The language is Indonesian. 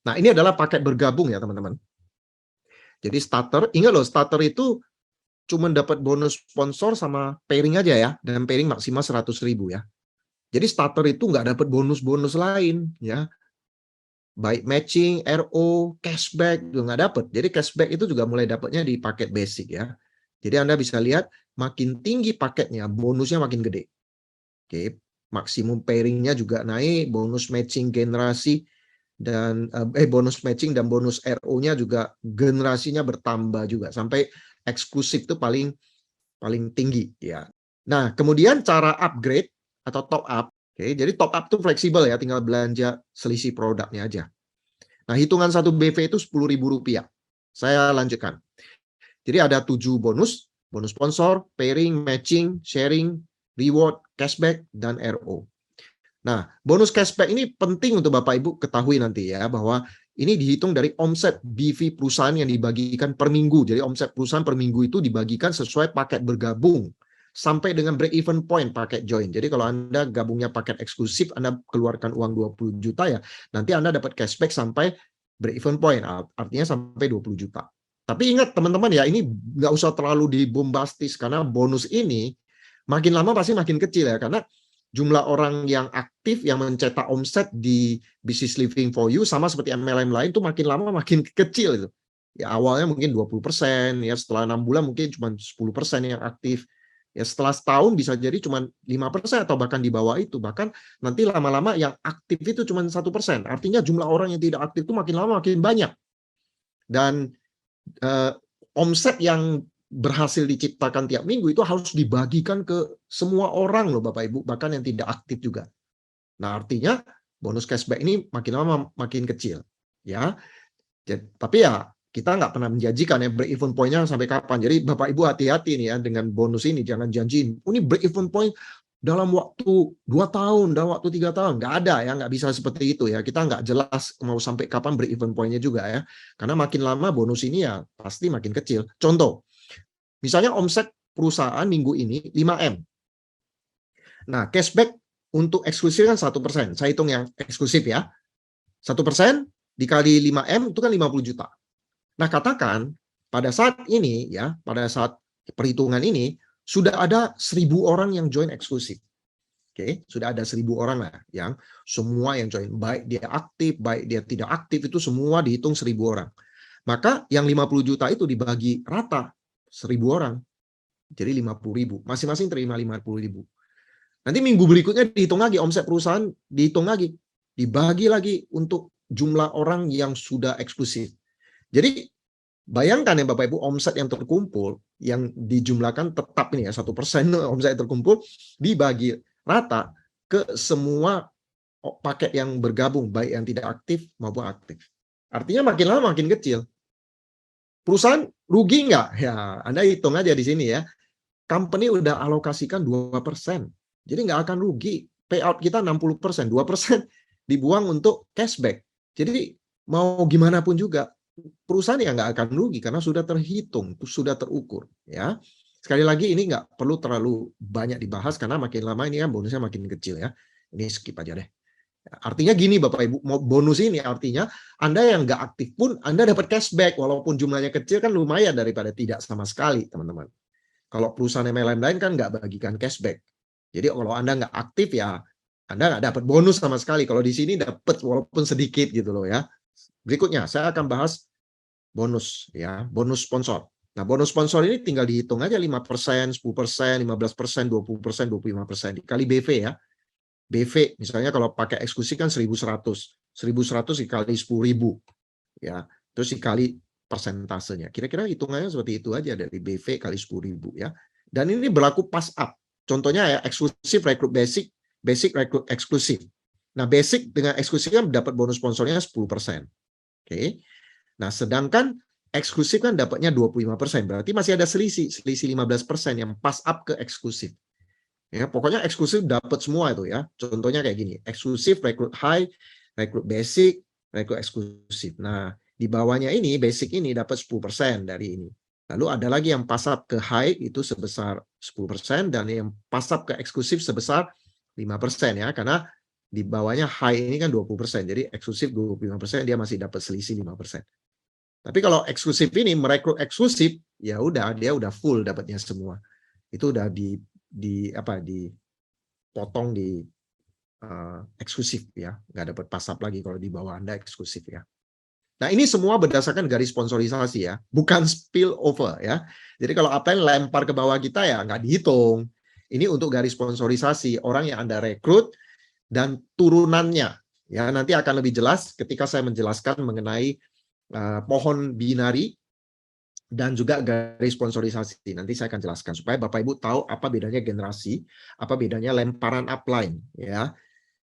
Nah, ini adalah paket bergabung ya, teman-teman. Jadi starter, ingat loh, starter itu cuma dapat bonus sponsor sama pairing aja ya, dan pairing maksimal 100.000 ya. Jadi starter itu nggak dapat bonus-bonus lain ya, baik matching, RO, cashback juga nggak dapat. Jadi cashback itu juga mulai dapatnya di paket basic ya. Jadi Anda bisa lihat makin tinggi paketnya, bonusnya makin gede. Oke, maksimum pairingnya juga naik, bonus matching generasi dan bonus matching dan bonus RO-nya juga generasinya bertambah juga sampai eksklusif itu paling tinggi ya. Nah, kemudian cara upgrade atau top up. Oke, jadi top up itu fleksibel ya, tinggal belanja selisih produknya aja. Nah, hitungan 1 BV itu Rp10.000. Saya lanjutkan. Jadi ada 7 bonus, bonus sponsor, pairing, matching, sharing, reward, cashback, dan RO. Nah, bonus cashback ini penting untuk Bapak Ibu ketahui nanti ya, bahwa ini dihitung dari omset BV perusahaan yang dibagikan per minggu. Jadi omset perusahaan per minggu itu dibagikan sesuai paket bergabung sampai dengan break even point paket join. Jadi kalau Anda gabungnya paket eksklusif, Anda keluarkan uang 20 juta ya, nanti Anda dapat cashback sampai break even point, artinya sampai 20 juta. Tapi ingat teman-teman ya, ini nggak usah terlalu dibombastis karena bonus ini makin lama pasti makin kecil ya, karena jumlah orang yang aktif yang mencetak omset di Business Living for You sama seperti MLM lain tuh makin lama makin kecil itu. Ya awalnya mungkin 20%, ya setelah 6 bulan mungkin cuma 10% yang aktif. Ya setelah setahun bisa jadi cuma 5% atau bahkan di bawah itu. Bahkan nanti lama-lama yang aktif itu cuma 1%. Artinya jumlah orang yang tidak aktif itu makin lama makin banyak. Dan omset yang berhasil diciptakan tiap minggu itu harus dibagikan ke semua orang loh Bapak Ibu, bahkan yang tidak aktif juga. Nah, artinya bonus cashback ini makin lama makin kecil ya. Tapi ya kita nggak pernah menjanjikan ya break even point-nya sampai kapan. Jadi Bapak Ibu hati-hati nih ya dengan bonus ini, jangan janjiin ini break even point dalam waktu 2 tahun, dalam waktu 3 tahun. Nggak ada ya, nggak bisa seperti itu ya. Kita nggak jelas mau sampai kapan break even point-nya juga ya. Karena makin lama bonus ini ya pasti makin kecil. Contoh, misalnya omset perusahaan minggu ini 5M. Nah, cashback untuk eksklusif kan 1%. Saya hitung yang eksklusif ya. 1% dikali 5M itu kan 50 juta. Nah, katakan pada saat ini ya, pada saat perhitungan ini sudah ada 1.000 orang yang join eksklusif. Oke, sudah ada 1.000 orang lah yang semua yang join, baik dia aktif, baik dia tidak aktif, itu semua dihitung 1.000 orang. Maka yang 50 juta itu dibagi rata 1.000 orang. Jadi 50.000, masing-masing terima 50.000. Nanti minggu berikutnya dihitung lagi, omset perusahaan dihitung lagi, dibagi lagi untuk jumlah orang yang sudah eksklusif. Jadi bayangkan ya Bapak Ibu, omset yang terkumpul, yang dijumlahkan tetap ini ya, 1% omset yang terkumpul, dibagi rata ke semua paket yang bergabung, baik yang tidak aktif maupun aktif. Artinya makin lama makin kecil. Perusahaan rugi nggak? Ya, Anda hitung aja di sini ya. Company udah alokasikan 2%. Jadi nggak akan rugi. Payout kita 60%, 2% dibuang untuk cashback. Jadi mau gimana pun juga, perusahaan ya nggak akan rugi karena sudah terhitung, sudah terukur. Ya, sekali lagi ini nggak perlu terlalu banyak dibahas karena makin lama ini kan bonusnya makin kecil ya. Ini skip aja deh. Artinya gini Bapak Ibu, bonus ini artinya Anda yang nggak aktif pun Anda dapat cashback walaupun jumlahnya kecil kan lumayan daripada tidak sama sekali teman-teman. Kalau perusahaan MLM lain kan nggak bagikan cashback. Jadi kalau Anda nggak aktif ya Anda nggak dapat bonus sama sekali. Kalau di sini dapat walaupun sedikit gitu loh ya. Berikutnya saya akan bahas bonus ya, bonus sponsor. Nah, bonus sponsor ini tinggal dihitung aja 5%, 10%, 15%, 20%, 25% dikali BV ya. BV misalnya kalau pakai eksklusif kan 1.100. 1.100 dikali 10.000 ya. Terus dikali persentasenya. Kira-kira hitungannya seperti itu aja dari BV kali 10.000 ya. Dan ini berlaku pas up. Contohnya ya eksklusif rekrut basic, basic rekrut eksklusif. Nah, basic dengan eksklusif kan dapat bonus sponsornya 10%. Oke. Nah, sedangkan eksklusif kan dapatnya 25%. Berarti masih ada selisih 15% yang pas up ke eksklusif. Ya, pokoknya eksklusif dapat semua itu ya. Contohnya kayak gini, eksklusif, rekrut high, rekrut basic, rekrut eksklusif. Nah, di bawahnya ini basic ini dapat 10% dari ini. Lalu ada lagi yang pass up ke high itu sebesar 10% dan yang pass up ke eksklusif sebesar 5% ya, karena Di bawahnya high ini kan 20%, jadi eksklusif 25%, dia masih dapat selisih 5%. Tapi kalau eksklusif ini merekrut eksklusif, ya udah dia udah full dapatnya semua. Itu udah dipotong di eksklusif ya, nggak dapat pasap lagi kalau di bawah Anda eksklusif ya. Nah, ini semua berdasarkan garis sponsorisasi ya, bukan spill over ya. Jadi kalau upline lempar ke bawah kita ya nggak dihitung. Ini untuk garis sponsorisasi, orang yang Anda rekrut dan turunannya. Ya, nanti akan lebih jelas ketika saya menjelaskan mengenai pohon binari dan juga garis sponsorisasi. Nanti saya akan jelaskan supaya Bapak Ibu tahu apa bedanya generasi, apa bedanya lemparan upline ya.